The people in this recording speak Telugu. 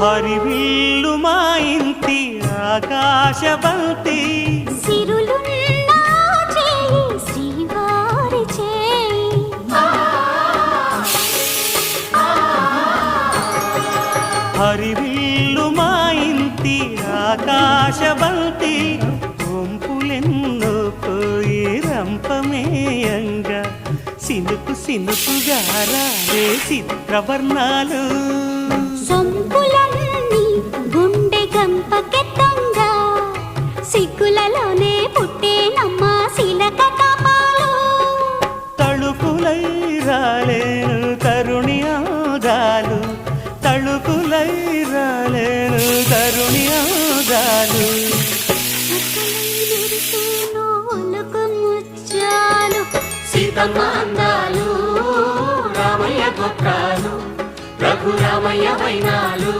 హరివిల్లు మా ఇంటి ఆకాశబంతి సిరులున్న చేయి శ్రీవారి చేయి హరివిల్లు మా ఇంటి ఆకాశబంతి వంపులెన్నో పోయి రంపమేయంగా సినుకు సినుకుగా రాలే చిత్రవర్ణాలు సొంపులన్నీ గుండె గంపకెత్తంగా సిగ్గులలోనే పుట్టేనమ్మ శిలక కాపాలు తళుకులై రాలేను తరుణి ఆదాలు తళుకులై రాలేను తరుణి ఆదాలు ముచ్చాలు సీతమ్మ అందాలు రామయ్య గొప్రాలు రఘురామయ్య వైనాలు